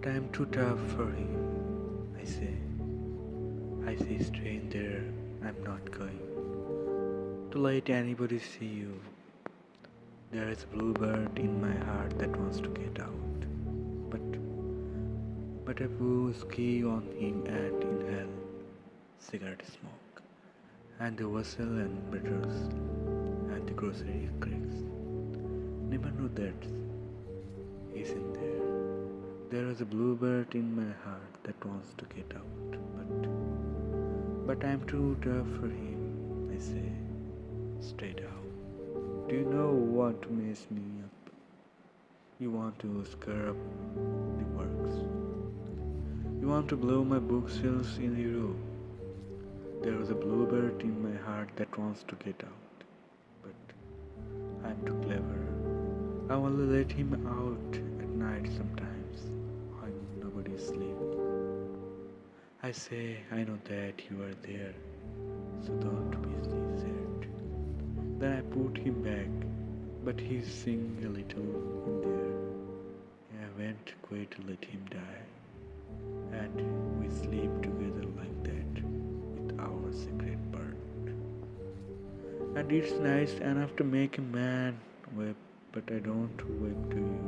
But I am too tough for him, I say. I say, stay in there, I'm not going to let anybody see you. There is a bluebird in my heart that wants to get out. But I ski on him and inhale cigarette smoke, and the whistle and bitters, and the grocery creaks. Never know that he's in there. There is a bluebird in my heart that wants to get out, but I'm too tough for him, I say, straight out. Do you know what to mess me up? You want to scare up the works. You want to blow my bookshelves in a row. There is a bluebird in my heart that wants to get out, but I'm too clever. I only let him out at night sometimes when nobody's asleep. I say, I know that you are there, so don't be sad. Then I put him back, but he's singing a little in there. I went quite to let him die, and we sleep together like that with our secret bird. And it's nice enough to make a man weep, but I don't weep to you.